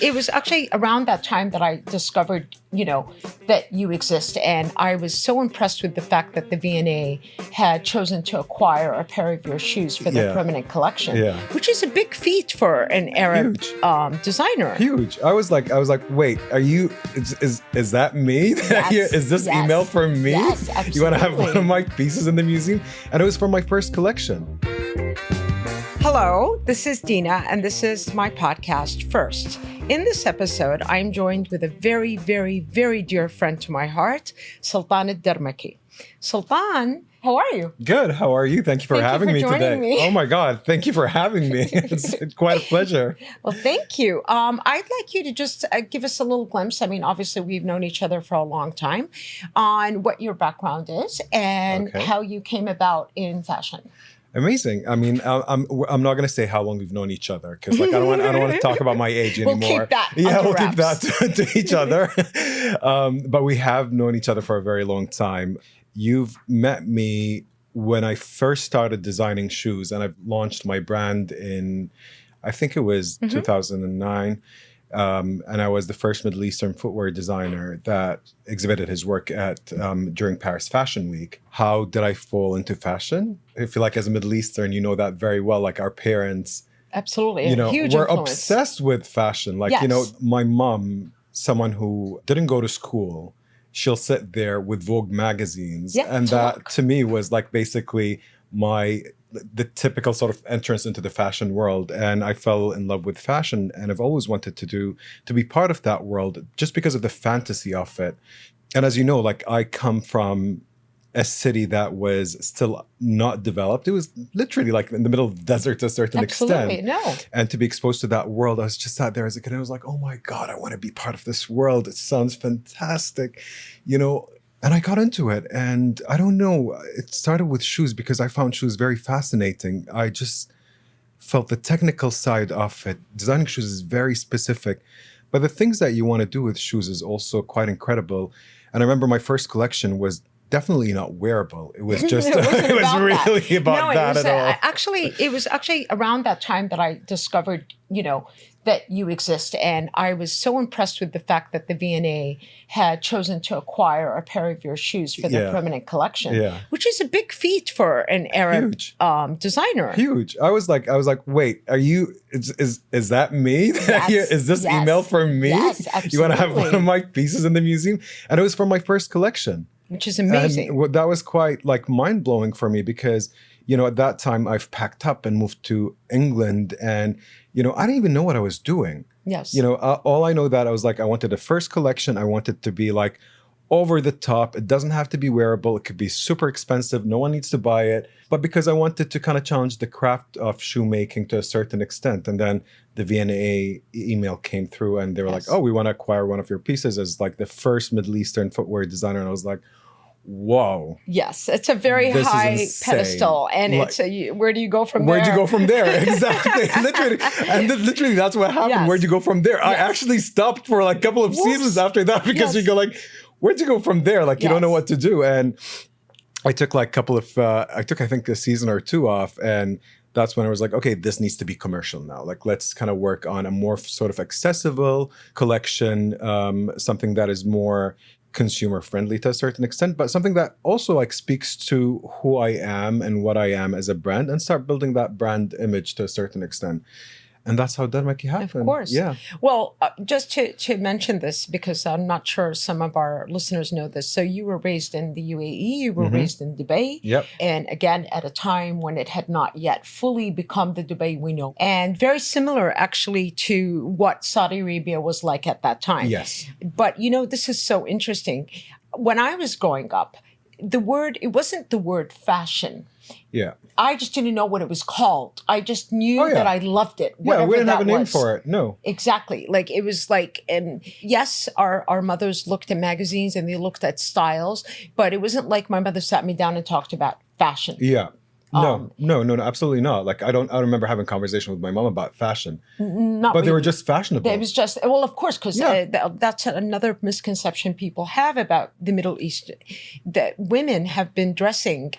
It was actually around that time that I discovered, that you exist. And I was so impressed with the fact that the V&A had chosen to acquire a pair of your shoes for their permanent collection, which is a big feat for an Arab designer. Huge. I was like, wait, are you, is that me? Yes, is this email from me? Yes, absolutely. You want to have one of my pieces in the museum? And it was from my first collection. Hello, this is Deena, and this is my podcast, First. In this episode, I'm joined with a very, very, very dear friend to my heart, Sultan Al Darmaki. Sultan, how are you? Good. How are you? Thank you for having me today. Oh my God. Thank you for having me. It's quite a pleasure. Well, thank you. I'd like you to just give us a little glimpse. I mean, obviously, we've known each other for a long time on what your background is and how you came about in fashion. Amazing. I mean, I'm not going to say how long we've known each other because, I don't want to talk about my age anymore. We'll keep that. We'll keep that to each other. But we have known each other for a very long time. You've met me when I first started designing shoes, and I've launched my brand in, I think it was 2009. And I was the first Middle Eastern footwear designer that exhibited his work at during Paris Fashion Week. How did I fall into fashion? I feel like as a Middle Eastern, you know that very well. Like our parents, absolutely, huge were influence. Obsessed with fashion. Like, my mom, someone who didn't go to school, she'll sit there with Vogue magazines. And that to me was like basically the typical sort of entrance into the fashion world. And I fell in love with fashion, and I've always wanted to be part of that world just because of the fantasy of it. And as you know, like I come from a city that was still not developed. It was literally like in the middle of the desert to a certain extent. No. And to be exposed to that world, I was just sat there as a kid and I was like, oh my God, I want to be part of this world. It sounds fantastic, And I got into it, and I don't know, it started with shoes because I found shoes very fascinating. I just felt the technical side of it. Designing shoes is very specific, but the things that you want to do with shoes is also quite incredible. And I remember my first collection was definitely not wearable. It was just, it was really about that at all. It was actually around that time that I discovered, that you exist. And I was so impressed with the fact that the V&A had chosen to acquire a pair of your shoes for their permanent collection, which is a big feat for an Arab designer. Huge. I was like, wait, are you, is that me? Yes, is this email from me? Yes, absolutely. You want to have one of my pieces in the museum? And it was from my first collection. Which is amazing. And that was quite like mind-blowing for me because, at that time I've packed up and moved to England and, I didn't even know what I was doing. Yes. All I know that I was like, I wanted the first collection. I wanted to be like over the top. It doesn't have to be wearable. It could be super expensive. No one needs to buy it. But because I wanted to kind of challenge the craft of shoemaking to a certain extent. And then the V&A email came through and they were like, oh, we want to acquire one of your pieces as like the first Middle Eastern footwear designer. And I was like, whoa. Yes, it's a very high pedestal. And where do you go from there? Where'd you go from there? Exactly. Literally, that's what happened. Yes. Where'd you go from there? Yes. I actually stopped for like a couple of seasons after that because you go like, where'd you go from there? Like, you don't know what to do. And I took like I think a season or two off. And that's when I was like, okay, this needs to be commercial now. Like, let's kind of work on a more sort of accessible collection, something that is more consumer friendly to a certain extent, but something that also like speaks to who I am and what I am as a brand, and start building that brand image to a certain extent. And that's how Darmaki happened. Of course. Yeah. Well, just to mention this, because I'm not sure some of our listeners know this. So you were raised in the UAE, you were raised in Dubai. Yep. And again, at a time when it had not yet fully become the Dubai we know. And very similar actually to what Saudi Arabia was like at that time. Yes. But this is so interesting. When I was growing up, it wasn't the word fashion. Yeah. I just didn't know what it was called. I just knew that I loved it. Yeah, we didn't have a name for it. No. Exactly. Like it was like, yes, our mothers looked at magazines and they looked at styles, but it wasn't like my mother sat me down and talked about fashion. Yeah. No, absolutely not. Like I don't remember having a conversation with my mom about fashion, Not but they were really. just fashionable. It was just, well, of course, because Yeah. that's another misconception people have about the Middle East, that women have been dressing,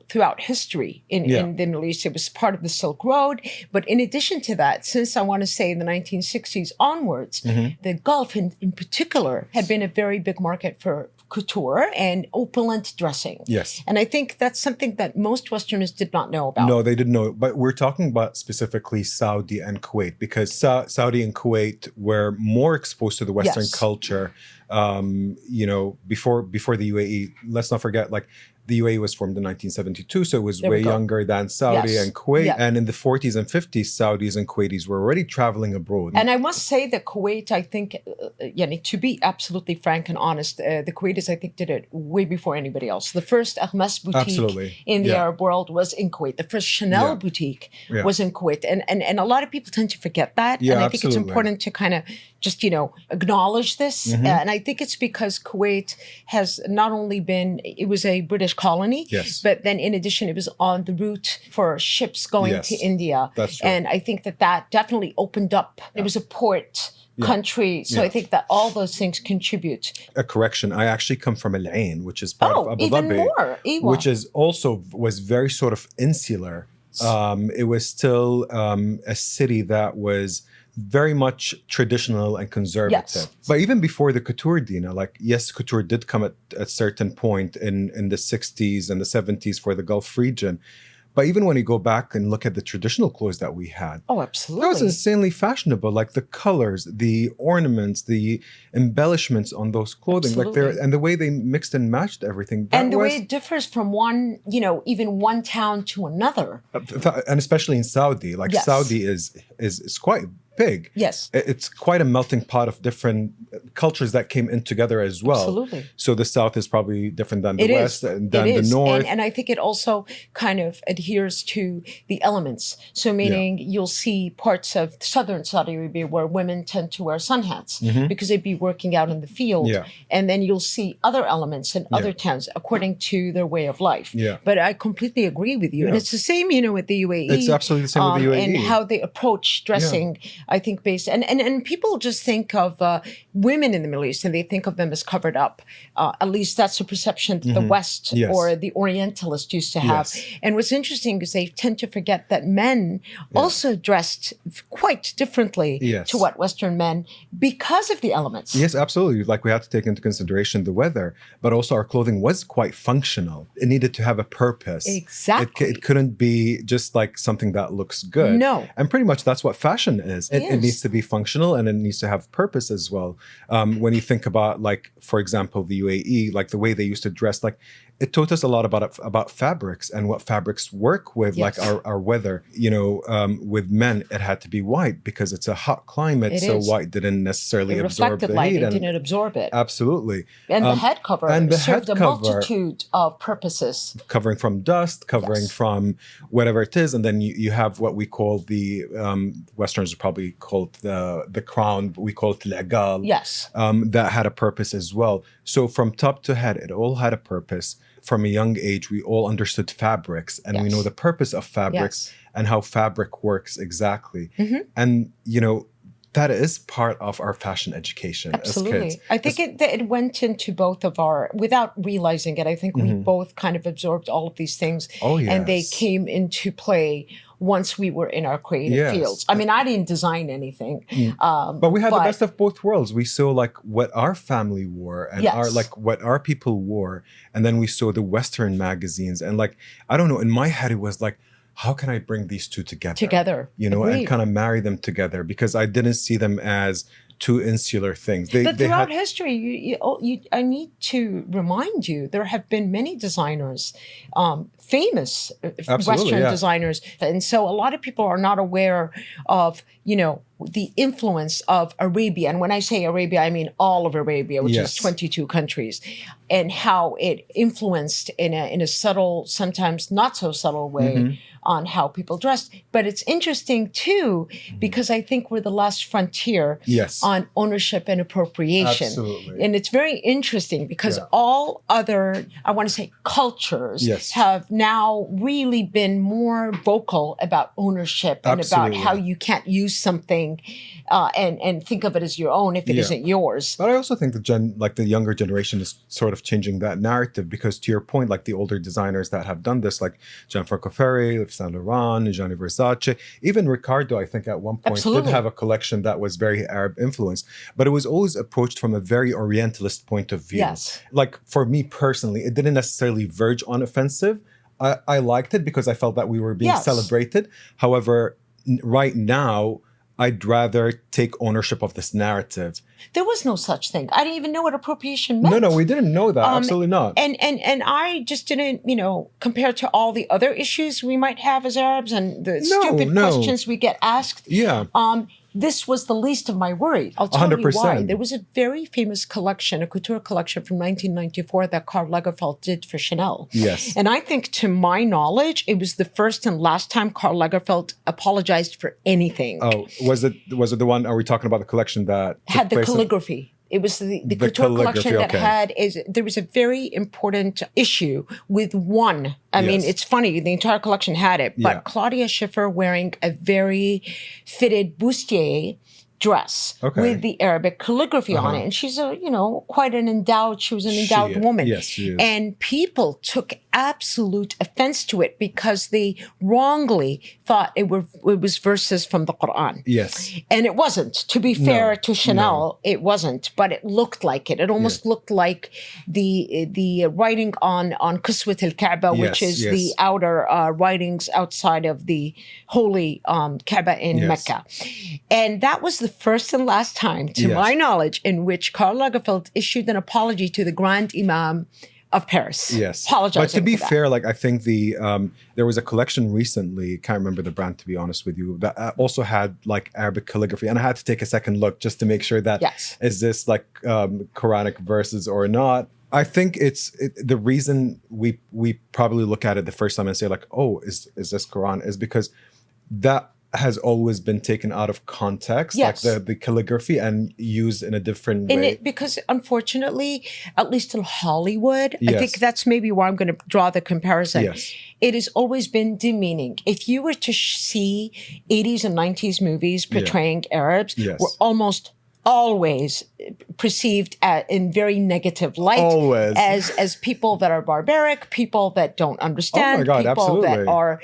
throughout history in the Middle East. It was part of the Silk Road. But in addition to that, since I want to say in the 1960s onwards, the Gulf in particular had been a very big market for couture and opulent dressing. Yes. And I think that's something that most Westerners did not know about. No, they didn't know. But we're talking about specifically Saudi and Kuwait, because Saudi and Kuwait were more exposed to the Western culture, before the UAE. Let's not forget, like, the UAE was formed in 1972, so it was way younger than Saudi and Kuwait. Yeah. And in the 40s and 50s, Saudis and Kuwaitis were already traveling abroad. And I must say that Kuwait, I think, to be absolutely frank and honest, the Kuwaitis, I think, did it way before anybody else. The first Hermes boutique in the Arab world was in Kuwait. The first Chanel boutique was in Kuwait. And a lot of people tend to forget that. Yeah, and I think it's important to kind of just, acknowledge this. And I think it's because Kuwait has not only been, it was a British colony, but then in addition, it was on the route for ships going to India. That's true. And I think that definitely opened up. It was a port country. So I think that all those things contribute. A correction. I actually come from Al Ain, which is part of Abu even Dhabi, more. Which is also was very sort of insular. It was still a city that was very much traditional and conservative. Yes. But even before the couture, Deena, like, yes, couture did come at a certain point in the 60s and the 70s for the Gulf region. But even when you go back and look at the traditional clothes that we had, absolutely, that was insanely fashionable. Like the colors, the ornaments, the embellishments on those clothing, and the way they mixed and matched everything. And the way it differs from one, even one town to another. And especially in Saudi, like Saudi is quite big. Yes. It's quite a melting pot of different cultures that came in together as well. Absolutely. So the South is probably different than the West and than the North. And I think it also kind of adheres to the elements. So meaning you'll see parts of southern Saudi Arabia where women tend to wear sun hats because they'd be working out in the field. Yeah. And then you'll see other elements in other towns according to their way of life. Yeah. But I completely agree with you. And it's the same, with the UAE. It's absolutely the same with the UAE. And how they approach dressing. I think based, and people just think of women in the Middle East and they think of them as covered up. At least that's the perception that the West or the Orientalists used to have. Yes. And what's interesting is they tend to forget that men also dressed quite differently to what Western men because of the elements. Yes, absolutely. Like we had to take into consideration the weather, but also our clothing was quite functional. It needed to have a purpose. Exactly. It couldn't be just like something that looks good. No. And pretty much that's what fashion is. It needs to be functional and it needs to have purpose as well. When you think about, like, for example, the UAE, like the way they used to dress, like it taught us a lot about fabrics and what fabrics work with, like our weather. With men, it had to be white because it's a hot climate. So white didn't necessarily absorb the light. heat. It didn't absorb it. Absolutely. And the head cover served a multitude of purposes. Covering from dust, covering from whatever it is. And then you have what we call the, Westerners probably call it the crown, but we call it l'aqal. Yes. That had a purpose as well. So from top to head, it all had a purpose. From a young age, we all understood fabrics and we know the purpose of fabrics and how fabric works exactly. And, that is part of our fashion education Absolutely. as kids. I think it went into both of our, without realizing it, I think we both kind of absorbed all of these things. Oh, yes. And they came into play once we were in our creative fields. I mean, I didn't design anything. But we had the best of both worlds. We saw like what our family wore and what our people wore. And then we saw the Western magazines. And like, I don't know, in my head, it was like, how can I bring these two together? And kind of marry them together, because I didn't see them as two insular things. But throughout history, I need to remind you, there have been many designers, famous Western designers. And so a lot of people are not aware of, the influence of Arabia. And when I say Arabia, I mean all of Arabia, which is 22 countries, and how it influenced in a subtle, sometimes not so subtle way on how people dressed. But it's interesting too, because I think we're the last frontier on ownership and appropriation. Absolutely. And it's very interesting because all other, I want to say, cultures have now really been more vocal about ownership and about how you can't use something and think of it as your own if it isn't yours. But I also think the younger generation is sort of changing that narrative, because to your point, like the older designers that have done this, like Gianfranco Ferri, Yves Saint Laurent, Gianni Versace, even Riccardo, I think at one point did have a collection that was very Arab influenced, but it was always approached from a very Orientalist point of view. Yes. Like for me personally, it didn't necessarily verge on offensive. I liked it because I felt that we were being celebrated. However, right now, I'd rather take ownership of this narrative. There was no such thing. I didn't even know what appropriation meant. No, we didn't know that. Absolutely not. And I just didn't, compared to all the other issues we might have as Arabs and the stupid questions we get asked. Yeah. This was the least of my worry. I'll tell 100%. you why. There was a very famous collection, a couture collection from 1994 that Karl Lagerfeld did for Chanel. Yes. And I think, to my knowledge, it was the first and last time Karl Lagerfeld apologized for anything. Oh, was it the one, are we talking about the collection that had the calligraphy? It was the couture collection that there was a very important issue with one. I mean, it's funny, the entire collection had it, but Claudia Schiffer wearing a very fitted bustier dress with the Arabic calligraphy on it. And she's quite an endowed, she was an endowed woman. Yes, she is. And people took absolute offense to it because they wrongly thought it was verses from the Quran. Yes. And it wasn't. To be fair to Chanel, it wasn't, but it looked like it. It almost looked like the writing on Quswat al-Kaaba, which is the outer writings outside of the holy Kaaba in Mecca. And that was the first and last time, to my knowledge, in which Karl Lagerfeld issued an apology to the Grand Imam of Paris. Yes. Apologizing. But to be fair, like I think there was a collection recently, can't remember the brand to be honest with you, that also had like Arabic calligraphy. And I had to take a second look just to make sure that is this like Quranic verses or not. I think the reason we probably look at it the first time and say like, oh, is this Quran, is because that has always been taken out of context, like the calligraphy, and used in a different way. Because unfortunately, at least in Hollywood, I think that's maybe why I'm going to draw the comparison. Yes. It has always been demeaning. If you were to see 80s and 90s movies portraying Arabs, were almost always perceived in very negative light as people that are barbaric, people that don't understand, people that are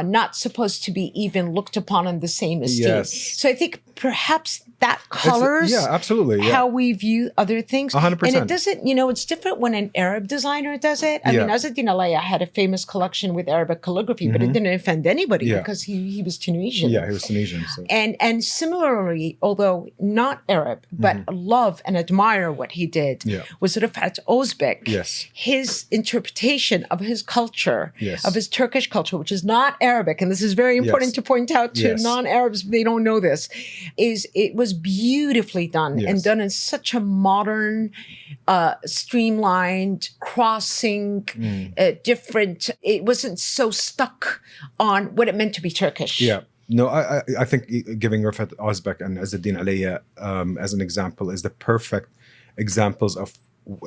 not supposed to be even looked upon in the same esteem. So I think perhaps that colors how we view other things. 100%. And it doesn't, it's different when an Arab designer does it. I mean, Azzeddine Alaya had a famous collection with Arabic calligraphy, but it didn't offend anybody because he was Tunisian. Yeah, he was Tunisian. So. And similarly, although not Arab, but love and admire what he did, was Rifat Ozbek. His interpretation of his culture, of his Turkish culture, which is not Arabic, and this is very important to point out to non-Arabs, they don't know this, it was beautifully done and done in such a modern, streamlined, crossing, different, it wasn't so stuck on what it meant to be Turkish. Yeah. No, I think giving Rifat Ozbek and Azzeddine Alaya as an example is the perfect examples of,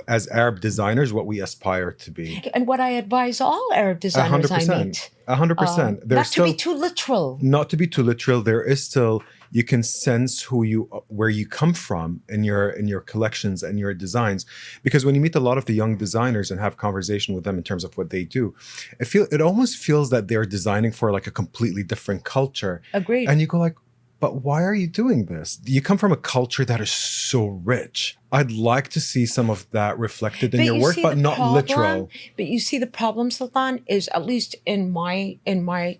as Arab designers, what we aspire to be. And what I advise all Arab designers 100%, I meet. 100%. Not to be too literal. Not to be too literal. There is still, you can sense where you come from in your collections and your designs, because when you meet a lot of the young designers and have conversation with them in terms of what they do, it almost feels that they're designing for like a completely different culture. Agreed. And you go like, but why are you doing this? You come from a culture that is so rich. I'd like to see some of that reflected in your work, but not literal. But you see, the problem, Sultan, is at least in my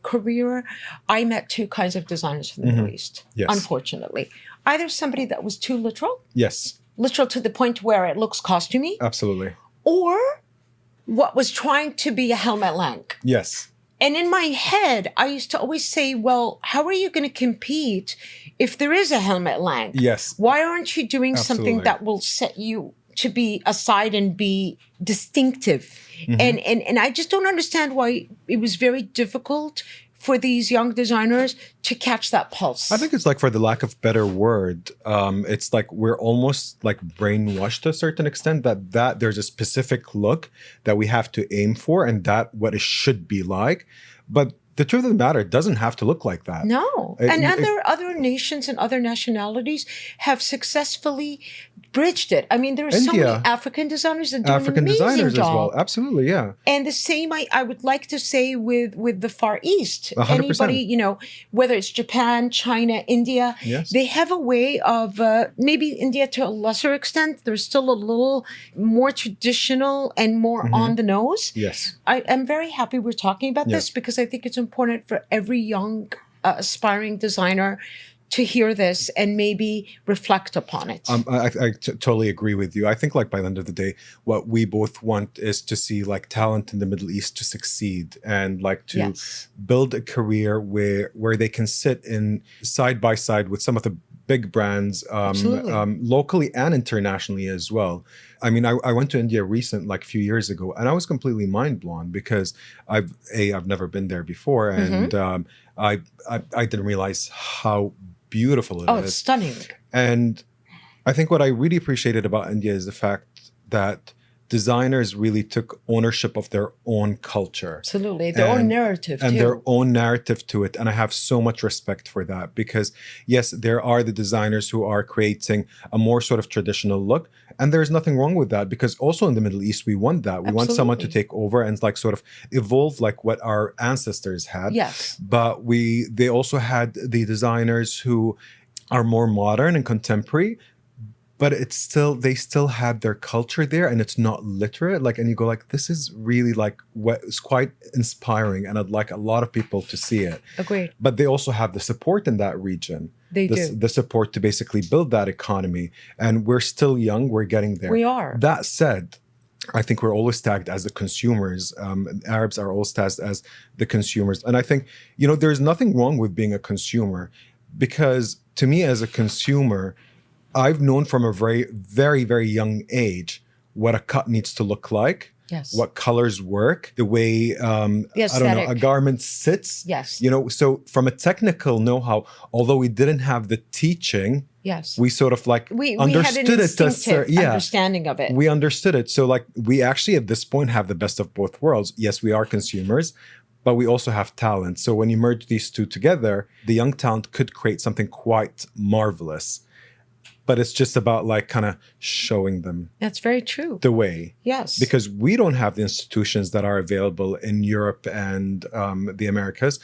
career, I met two kinds of designers from the Middle East. Unfortunately, either somebody that was too literal. Literal to the point where it looks costumey. Absolutely. Or what was trying to be a helmet lang. And in my head, I used to always say, well, how are you going to compete if there is a helmet length? Yes. Why aren't you doing something Absolutely. that will set you to be aside and be distinctive? And I just don't understand why it was very difficult for these young designers to catch that pulse. I think it's like, for the lack of better word, it's like we're almost like brainwashed to a certain extent that there's a specific look that we have to aim for, and that what it should be like. But the truth of the matter, it doesn't have to look like that. No. And other nations and other nationalities have successfully bridged it. I mean, there are so many India. African designers that do African an amazing designers job. as well. Absolutely, yeah. And the same, I would like to say with the Far East. 100%. Anybody, whether it's Japan, China, India, Yes. they have a way of, maybe India to a lesser extent, they're still a little more traditional and more on the nose. Yes. I am very happy we're talking about this Yes. because I think it's important for every young aspiring designer to hear this and maybe reflect upon it. I totally agree with you. I think, like, by the end of the day, what we both want is to see like talent in the Middle East to succeed, and like to Yes. build a career where they can sit in side by side with some of the big brands, Absolutely. locally and internationally as well. I mean, I went to India like a few years ago, and I was completely mind blown because I've never been there before, and I didn't realize how beautiful it Oh, is. it's stunning. And I think what I really appreciated about India is the fact that designers really took ownership of their own culture. Absolutely. Their own narrative, and too. their own narrative to it. And I have so much respect for that, because yes, there are the designers who are creating a more sort of traditional look. And there's nothing wrong with that, because also in the Middle East, we want that. We want someone to Absolutely. take over and like sort of evolve like what our ancestors had. Yes. But they also had the designers who are more modern and contemporary, but they still had their culture there, and it's not literate. Like, and you go like, this is really like what is quite inspiring, and I'd like a lot of people to see it. Agreed. But they also have the support in that region. They do. The support to basically build that economy. And we're still young, we're getting there. We are. That said, I think we're always tagged as the consumers. Arabs are always tagged as the consumers. And I think, there's nothing wrong with being a consumer, because to me as a consumer, I've known from a very, very, very young age what a cut needs to look like. Yes. What colors work, the way, a garment sits. Yes. So from a technical know-how, although we didn't have the teaching, Yes. we sort of like We understood had an it. instinctive understanding of it. We understood it. So like we actually at this point have the best of both worlds. Yes, we are consumers, but we also have talent. So when you merge these two together, the young talent could create something quite marvelous. But it's just about like kind of showing them That's very true. the way. Yes. Because we don't have the institutions that are available in Europe and the Americas.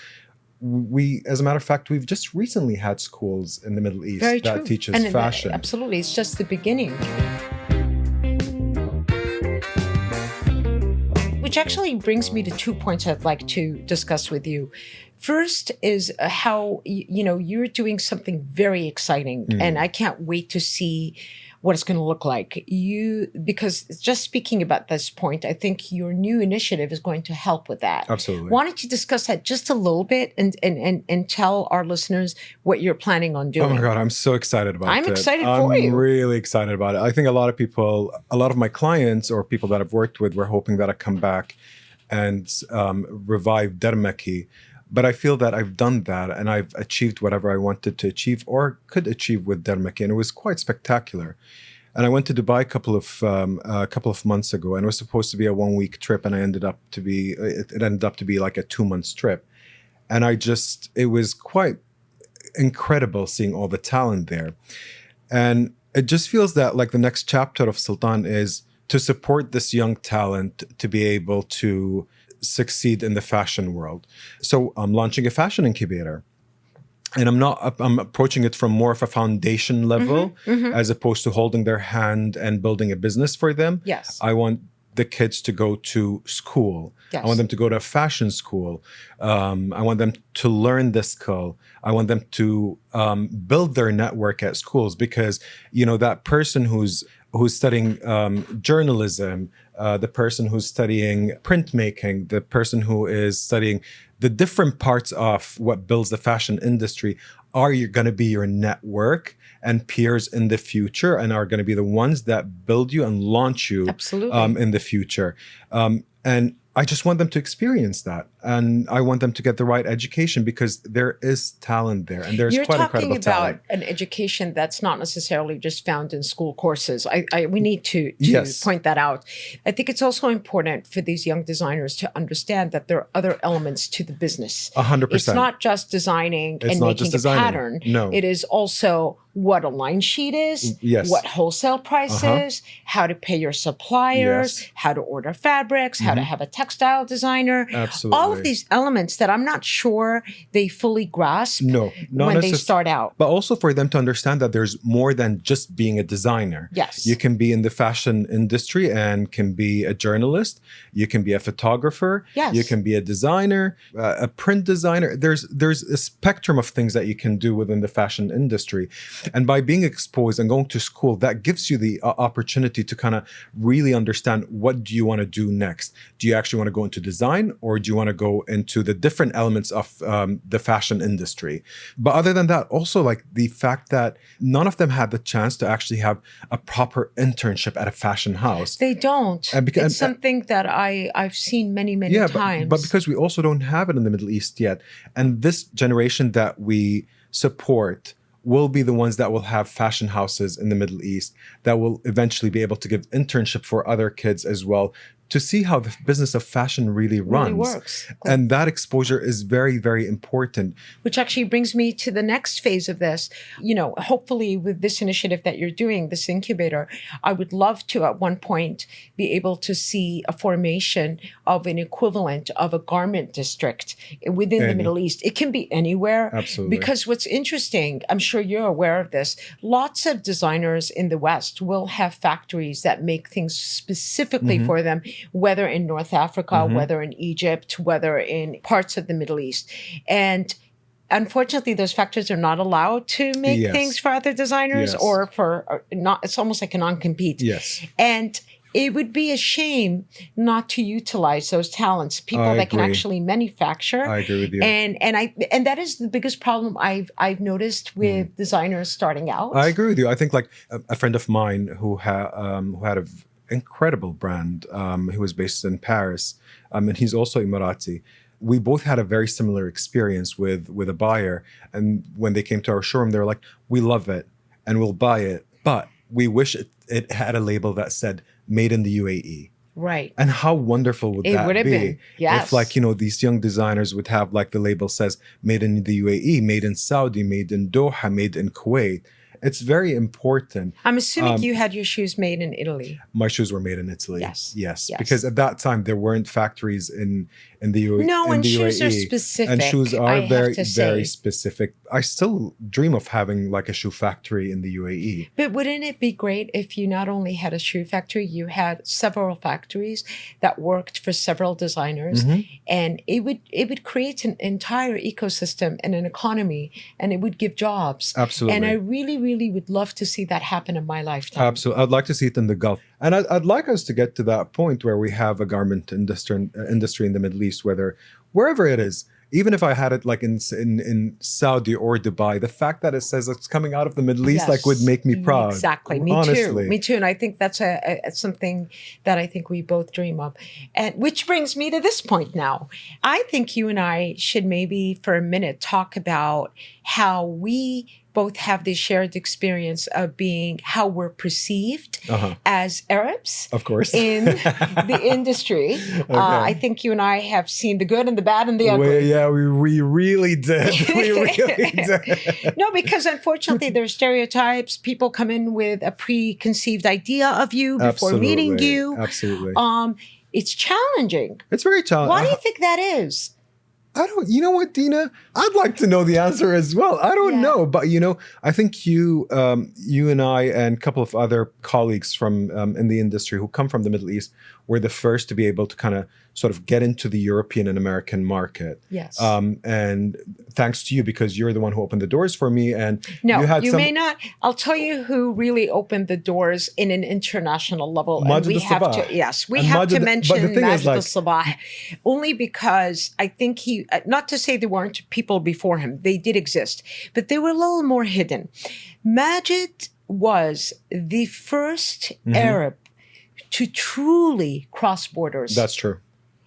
We, as a matter of fact, we've just recently had schools in the Middle East very that true. teaches And fashion. Absolutely. It's just the beginning. Which actually brings me to 2 points I'd like to discuss with you. First is how, you're doing something very exciting, and I can't wait to see what it's going to look like. Because just speaking about this point, I think your new initiative is going to help with that. Absolutely. Why don't you discuss that just a little bit and tell our listeners what you're planning on doing? Oh my God, I'm so excited about it. I'm excited for you. I'm really excited about it. I think a lot of my clients or people that I've worked with were hoping that I come back and revive Darmaki. But I feel that I've done that, and I've achieved whatever I wanted to achieve or could achieve with Darmaki, and it was quite spectacular. And I went to Dubai a couple of months ago, and it was supposed to be a 1-week trip, and it ended up to be like a 2-month trip. And it was quite incredible seeing all the talent there. And it just feels that like the next chapter of Sultan is to support this young talent to be able to succeed in the fashion world. So I'm launching a fashion incubator. And I'm approaching it from more of a foundation level as opposed to holding their hand and building a business for them. Yes. I want the kids to go to school. Yes. I want them to go to a fashion school. I want them to learn the skill. I want them to build their network at schools, because, that person who's studying journalism, the person who's studying printmaking, the person who is studying the different parts of what builds the fashion industry are going to be your network and peers in the future, and are going to be the ones that build you and launch you in the future. And I just want them to experience that. And I want them to get the right education, because there is talent there, and there's quite incredible talent. You're talking about an education that's not necessarily just found in school courses. We need to point that out. I think it's also important for these young designers to understand that there are other elements to the business. 100%. It's not just designing and making a pattern. No. It is also what a line sheet is, what wholesale price is, how to pay your suppliers, how to order fabrics, how to have a textile designer. Absolutely. All of these elements that I'm not sure they fully grasp when they start out. But also for them to understand that there's more than just being a designer. Yes. You can be in the fashion industry and can be a journalist. You can be a photographer. Yes. You can be a designer, a print designer. There's a spectrum of things that you can do within the fashion industry. And by being exposed and going to school, that gives you the opportunity to kind of really understand, what do you want to do next? Do you actually want to go into design, or do you want to go into the different elements of the fashion industry? But other than that, also like the fact that none of them had the chance to actually have a proper internship at a fashion house. They don't. It's something that I've seen many times. But because we also don't have it in the Middle East yet. And this generation that we support will be the ones that will have fashion houses in the Middle East, that will eventually be able to give internship for other kids as well, to see how the business of fashion really runs. Really works. And that exposure is very, very important. Which actually brings me to the next phase of this. You know, hopefully with this initiative that you're doing, this incubator, I would love to at one point be able to see a formation of an equivalent of a garment district within the Middle East. It can be anywhere. Absolutely. Because what's interesting, I'm sure you're aware of this, lots of designers in the West will have factories that make things specifically for them, whether in North Africa, whether in Egypt, whether in parts of the Middle East. And unfortunately, those factories are not allowed to make things for other designers or not. It's almost like a non-compete. Yes. And it would be a shame not to utilize those talents, people that can actually manufacture. I agree with you. And that is the biggest problem I've noticed with designers starting out. I agree with you. I think like a friend of mine who had a incredible brand. He was based in Paris, and he's also Emirati. We both had a very similar experience with a buyer, and when they came to our showroom, they were like, "We love it, and we'll buy it, but we wish it had a label that said made in the UAE." Right. And how wonderful would that be? Been. Yes. If like, these young designers would have like the label says made in the UAE, made in Saudi, made in Doha, made in Kuwait. It's very important. I'm assuming you had your shoes made in Italy. My shoes were made in Italy. Yes. Because at that time there weren't factories in the UAE. No, and shoes are specific. And shoes are very specific. I still dream of having like a shoe factory in the UAE. But wouldn't it be great if you not only had a shoe factory, you had several factories that worked for several designers, and it would create an entire ecosystem and an economy, and it would give jobs. Absolutely. And I really would love to see that happen in my lifetime. Absolutely. I'd like to see it in the Gulf. And I'd like us to get to that point where we have a garment industry in the Middle East, wherever it is. Even if I had it like in Saudi or Dubai, the fact that it says it's coming out of the Middle East would make me proud. Exactly. Me too. And I think that's something that I think we both dream of. And which brings me to this point now. I think you and I should maybe for a minute talk about how we both have this shared experience of being how we're perceived as Arabs, of course, in the industry. I think you and I have seen the good and the bad and the ugly. We really did. We really did. No, because unfortunately there are stereotypes. People come in with a preconceived idea of you before meeting you. Absolutely. It's challenging. It's very challenging. Why do you think that is? I don't, you know what, Deena? I'd like to know the answer as well. I don't know, but I think you and I and a couple of other colleagues from in the industry who come from the Middle East were the first to be able to kind of sort of get into the European and American market. Yes. And thanks to you, because you're the one who opened the doors for me. And no, you may not. I'll tell you who really opened the doors in an international level. And we have to, we have to mention Majid al-Sabah, only because I think he, not to say there weren't people before him, they did exist, but they were a little more hidden. Majid was the first Arab to truly cross borders. That's true.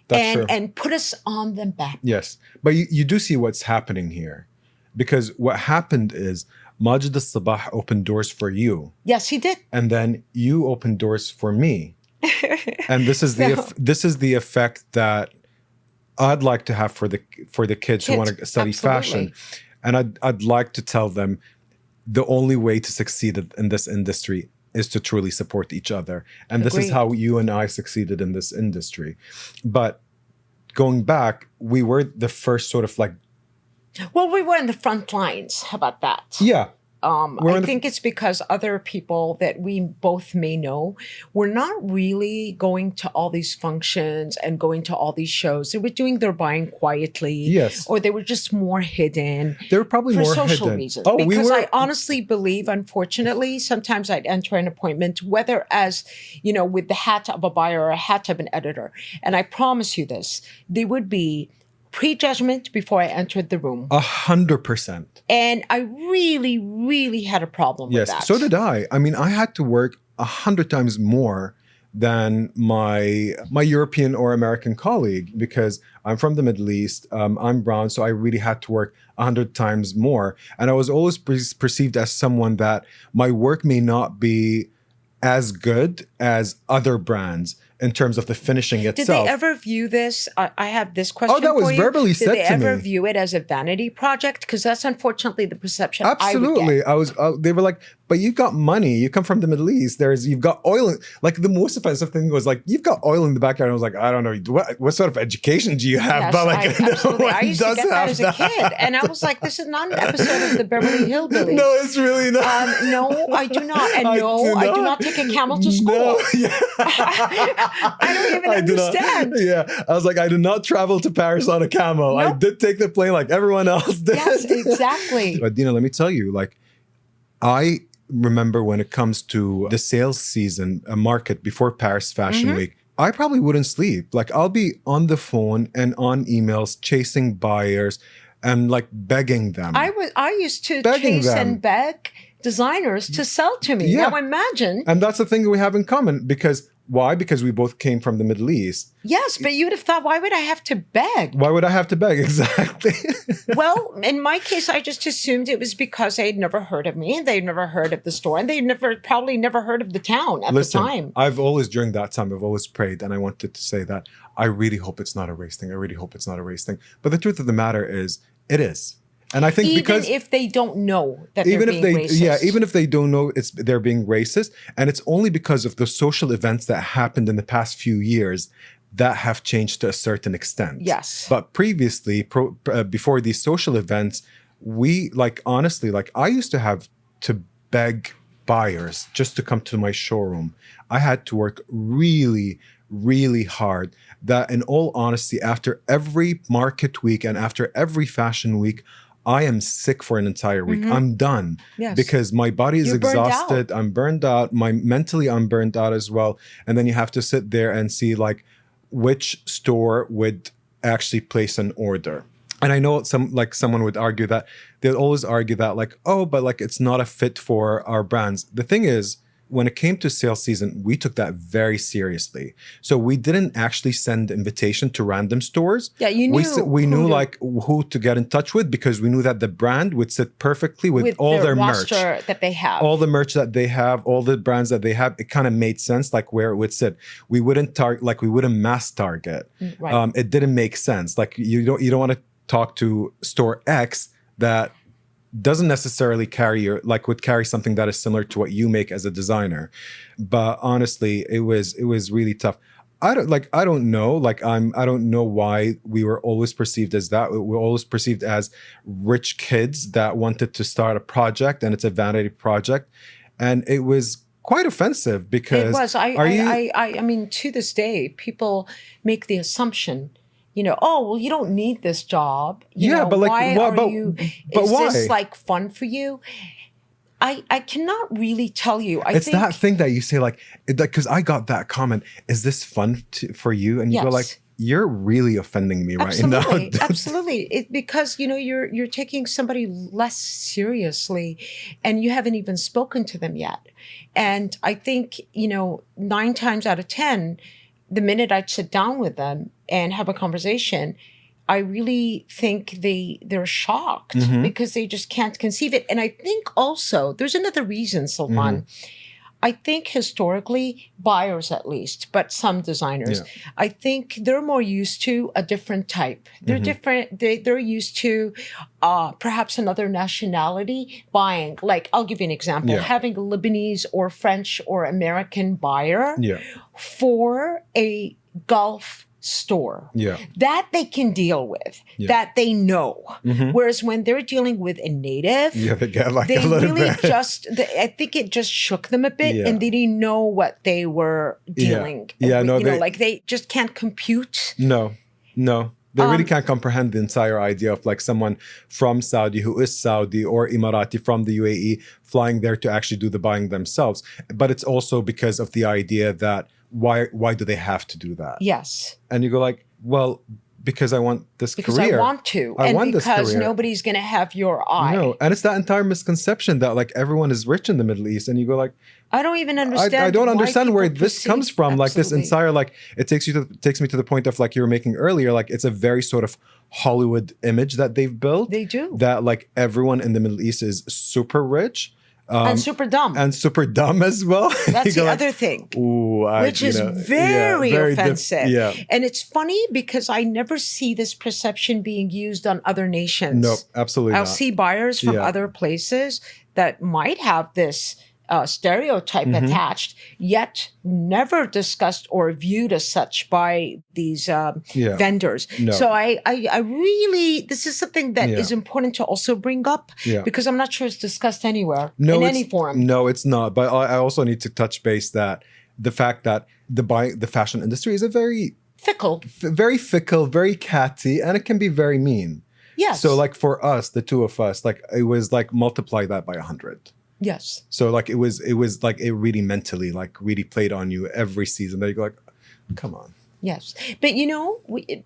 That's true. And put us on the map. Yes. But you do see what's happening here. Because what happened is Majid al-Sabah opened doors for you. Yes, he did. And then you opened doors for me. And this is the effect that I'd like to have for the kids who want to study fashion. And I'd like to tell them the only way to succeed in this industry is to truly support each other. And this is how you and I succeeded in this industry. But going back, we were the first sort of like... Well, we were in the front lines. How about that? Yeah. I think it's because other people that we both may know were not really going to all these functions and going to all these shows. They were doing their buying quietly. Yes. Or they were just more hidden. They were probably more hidden. For social reasons. Because I honestly believe, unfortunately, sometimes I'd enter an appointment, whether as, with the hat of a buyer or a hat of an editor. And I promise you this, they would be prejudgment before I entered the room. 100%. And I really, really had a problem with that. Yes, so did I. I mean, I had to work 100 times more than my European or American colleague because I'm from the Middle East. I'm brown, so I really had to work 100 times more. And I was always perceived as someone that my work may not be as good as other brands in terms of the finishing itself. Did they ever view this? I have this question for you. Oh, that was verbally said to me. Did they ever view it as a vanity project? Because that's unfortunately the perception Absolutely. I would get. They were like, but you got money. You come from the Middle East. You've got oil. Like the most offensive thing was like, you've got oil in the backyard. I was like, I don't know. What sort of education do you have? Yes, but like, absolutely. I used to get that as a kid. And I was like, this is not an episode of the Beverly Hillbillies. No, it's really not. No, I do not. And I do not take a camel to school. No, yeah. I don't even understand. Yeah. I was like, I do not travel to Paris on a camel. Nope. I did take the plane like everyone else did. Yes, exactly. But Deena, let me tell you, like, I remember when it comes to the sales season, a market before Paris Fashion Week, I probably wouldn't sleep. Like, I'll be on the phone and on emails chasing buyers and like begging them. I used to chase and beg designers to sell to me. Yeah. Now imagine. And that's the thing that we have in common because why? Because we both came from the Middle East. Yes, but you would have thought, why would I have to beg? Why would I have to beg? Exactly. Well, in my case, I just assumed it was because they had never heard of me and they'd never heard of the store and they'd probably never heard of the town at the time. During that time, I've always prayed and I wanted to say that I really hope it's not a race thing. I really hope it's not a race thing. But the truth of the matter is, it is. And I think even if they don't know that they're being racist. Yeah, even if they don't know they're being racist. And it's only because of the social events that happened in the past few years that have changed to a certain extent. Yes. But previously, before these social events, honestly, I used to have to beg buyers just to come to my showroom. I had to work really, really hard. That in all honesty, after every market week and after every fashion week, I am sick for an entire week. I'm done because my body is exhausted. I'm burned out. Mentally, I'm burned out as well. And then you have to sit there and see like which store would actually place an order. And I know someone would argue that they'll always argue that like, oh, but like it's not a fit for our brands. The thing is, when it came to sales season, we took that very seriously. So we didn't actually send invitation to random stores. Yeah, you knew. We knew who to get in touch with because we knew that the brand would sit perfectly with all their merch that they have. All the merch that they have, all the brands that they have, it kind of made sense like where it would sit. We wouldn't we wouldn't mass target. Right. It didn't make sense. Like you don't want to talk to store X that doesn't necessarily would carry something that is similar to what you make as a designer. But honestly, it was really tough. I don't know. I don't know why we were always perceived as that. We were always perceived as rich kids that wanted to start a project, and it's a vanity project. And it was quite offensive because it was. I mean, to this day, people make the assumption, oh, well, you don't need this job. But why are you? But is why? this like fun for you? I cannot really tell you. It's that thing that you say because I got that comment. Is this fun for you? And you go like, you're really offending me right now. Absolutely. Because, you're taking somebody less seriously and you haven't even spoken to them yet. And I think, 9 times out of 10, the minute I'd sit down with them and have a conversation, I really think they're shocked because they just can't conceive it. And I think also there's another reason, Sultan. I think historically, buyers at least, but some designers, I think they're more used to a different type. They're different. They're used to perhaps another nationality buying. Like, I'll give you an example. Having a Lebanese or French or American buyer for a Gulf store that they can deal with, that they know. Whereas when they're dealing with a native, they get like they a little really bit. I think it just shook them a bit and they didn't know what they were dealing with. They just can't compute. No. They really can't comprehend the entire idea of like someone from Saudi who is Saudi or Emirati from the UAE flying there to actually do the buying themselves. But it's also because of the idea that why do they have to do that? Yes. And you go like, well, because I want this because career. I want to. I and want this because career. Nobody's going to have your eye. No. And it's that entire misconception that like everyone is rich in the Middle East. And you go like, I don't even understand. I don't understand where this comes from. Absolutely. Like this entire, like it takes me to the point of like you were making earlier, like it's a very sort of Hollywood image that they've built. They do. That like everyone in the Middle East is super rich. And super dumb. And super dumb as well. That's the other thing. Ooh, which is very offensive. Yeah. And it's funny because I never see this perception being used on other nations. No, absolutely I'll not. see buyers from other places that might have this stereotype attached, yet never discussed or viewed as such by these vendors. No. So I really, this is something that is important to also bring up because I'm not sure it's discussed anywhere in any forum. No, it's not. But I also need to touch base that the fact that the fashion industry is a very fickle, very catty, and it can be very mean. Yes. So like for us, the two of us, like it was like multiply that by 100. Yes. So like it was like it really mentally like really played on you every season. That you go like, come on. Yes. But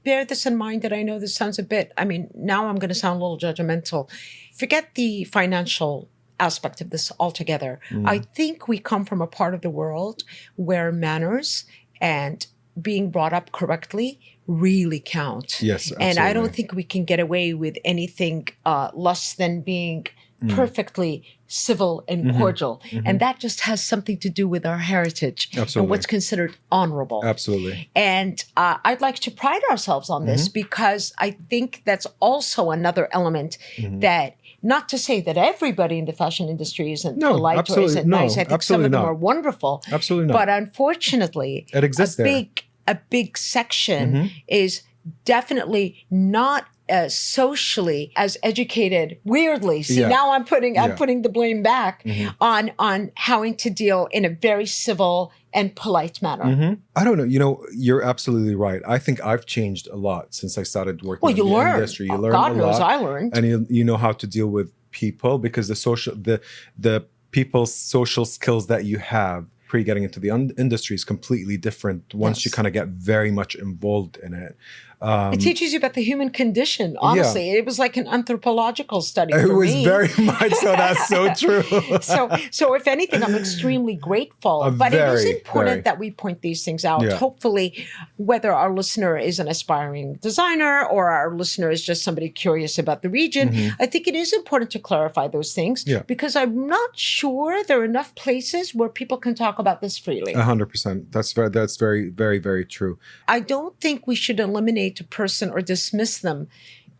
bear this in mind that I know this sounds now I'm going to sound a little judgmental. Forget the financial aspect of this altogether. I think we come from a part of the world where manners and being brought up correctly really count. Yes, absolutely. And I don't think we can get away with anything less than being perfectly civil and cordial. And that just has something to do with our heritage and what's considered honorable. Absolutely. And I'd like to pride ourselves on this because I think that's also another element that, not to say that everybody in the fashion industry isn't polite or isn't nice. I think some of them are wonderful. Absolutely not. But unfortunately, it exists a big section is definitely not as socially as educated. Weirdly, now I'm putting the blame back on having to deal in a very civil and polite manner. I don't know. You're absolutely right. I think I've changed a lot since I started working in the industry. You learn God a knows lot, I learned. and you know how to deal with people because the people's social skills that you have pre getting into the industry is completely different once you kind of get very much involved in it. It teaches you about the human condition, honestly. It was like an anthropological study for me. It was very much so. That's so true. So if anything, I'm extremely grateful. But it is important that we point these things out. Yeah. Hopefully, whether our listener is an aspiring designer or our listener is just somebody curious about the region, I think it is important to clarify those things because I'm not sure there are enough places where people can talk about this freely. 100%. That's very, very, very true. I don't think we should eliminate a person or dismiss them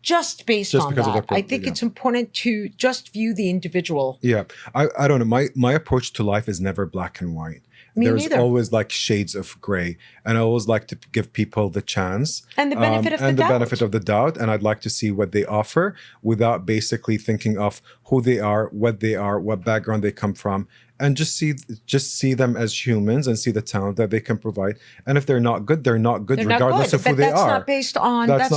just based on that. I think it's important to just view the individual. Yeah. I don't know. My approach to life is never black and white. Me There's neither. always like shades of gray. And I always like to give people the chance And the benefit of the and the doubt. benefit of the doubt. And I'd like to see what they offer without basically thinking of who they are, what background they come from, and just see them as humans and see the talent that they can provide. And if they're not good, they're not good, They're not regardless good, of who but they that's are.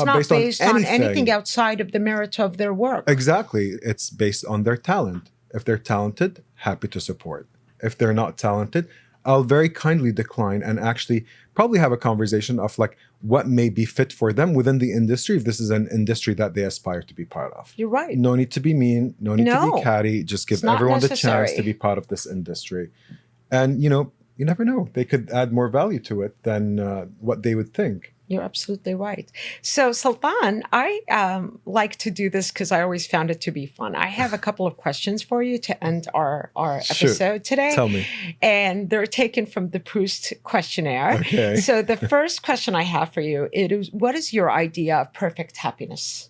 not based on anything outside of the merit of their work. Exactly. It's based on their talent. If they're talented, happy to support. If they're not talented, I'll very kindly decline and actually probably have a conversation of like what may be fit for them within the industry if this is an industry that they aspire to be part of. You're right. No need to be mean, no need to No. be catty. Just give It's not everyone the necessary. chance to be part of this industry. And, you never know. They could add more value to it than what they would think. You're absolutely right. So, Sultan, I like to do this because I always found it to be fun. I have a couple of questions for you to end our episode today. Tell me. And they're taken from the Proust questionnaire. Okay. So the first question I have for you is, what is your idea of perfect happiness?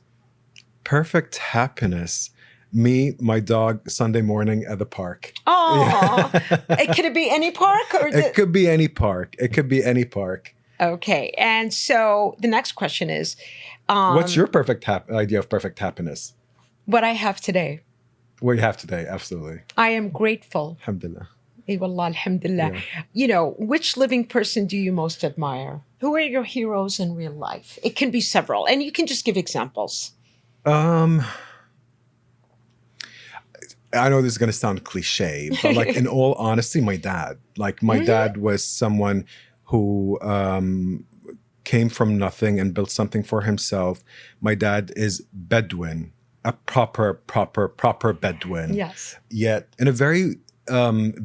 Perfect happiness. Me, my dog, Sunday morning at the park. Oh, Could it be any park? It could be any park. It could be any park. Okay. And so the next question is, what's your perfect idea of perfect happiness? What I have today. What you have today, absolutely. I am grateful. Alhamdulillah. Wallah, alhamdulillah. Yeah. Which living person do you most admire? Who are your heroes in real life? It can be several, and you can just give examples. I know this is going to sound cliche, but like in all honesty, my dad. Like my dad was someone who came from nothing and built something for himself. My dad is Bedouin, a proper Bedouin. Yes. Yet in a very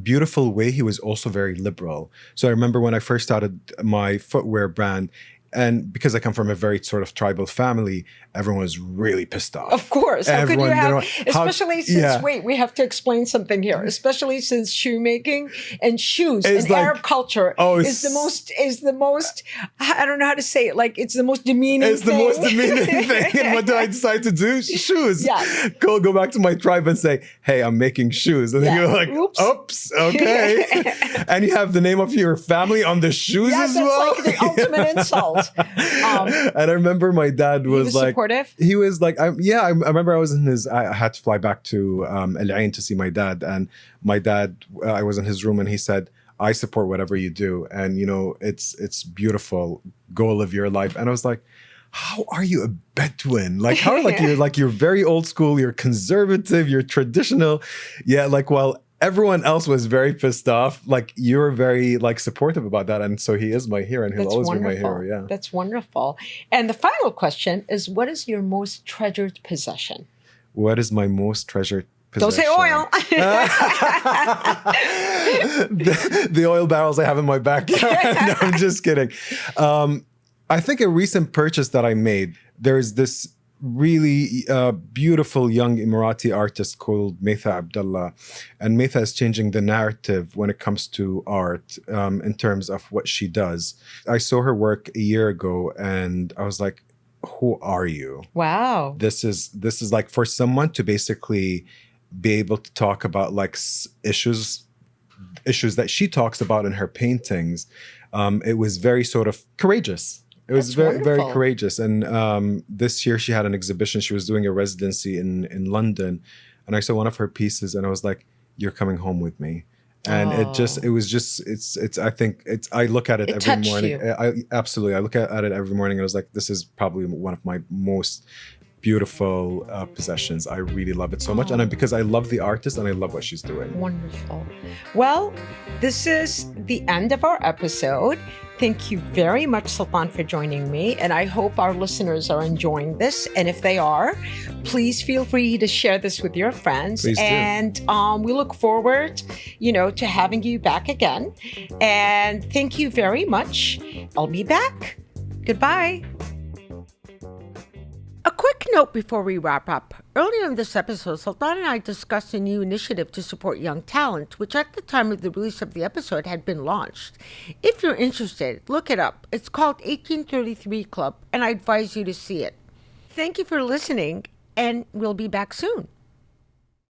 beautiful way, he was also very liberal. So I remember when I first started my footwear brand, and because I come from a very sort of tribal family, everyone was really pissed off. Of course. How could you have, especially since, yeah. wait, we have to explain something here, especially since shoemaking and shoes It's in like, Arab culture is the most, I don't know how to say it, like it's the most demeaning It's the thing. most demeaning thing. And what do I decide to do? Shoes. Yeah. Go back to my tribe and say, hey, I'm making shoes. And then you're like, oops, okay. And you have the name of your family on the shoes as well. That's like the ultimate insult. And I remember my dad was like, supportive? He was like, I remember I had to fly back to Al Ain to see my dad. And my dad, I was in his room and he said, I support whatever you do. And, it's beautiful. Go live your life. And I was like, how are you a Bedouin? Like, how you're very old school, you're conservative, you're traditional. Yeah, like, well, everyone else was very pissed off. Like, you're very supportive about that. And so he is my hero and he'll always be my hero. Yeah. That's wonderful. And the final question is, what is your most treasured possession? What is my most treasured possession? Don't say oil. the oil barrels I have in my backyard. No, I'm just kidding. I think a recent purchase that I made, there's this really beautiful young Emirati artist called Meitha Abdullah. And Meitha is changing the narrative when it comes to art in terms of what she does. I saw her work a year ago and I was like, who are you? Wow. This is like for someone to basically be able to talk about like issues that she talks about in her paintings. It was very sort of courageous. It was very courageous. And this year she had an exhibition. She was doing a residency in London. And I saw one of her pieces and I was like, you're coming home with me. And I look at it every morning. I look at it every morning and I was like, this is probably one of my most beautiful possessions. I really love it so much. And because I love the artist and I love what she's doing. Wonderful. Well, this is the end of our episode. Thank you very much, Sultan, for joining me. And I hope our listeners are enjoying this. And if they are, please feel free to share this with your friends. Please do. And we look forward, to having you back again. And thank you very much. I'll be back. Goodbye. A quick note before we wrap up. Earlier in this episode, Sultan and I discussed a new initiative to support young talent, which at the time of the release of the episode had been launched. If you're interested, look it up. It's called 1833 Club, and I advise you to see it. Thank you for listening, and we'll be back soon.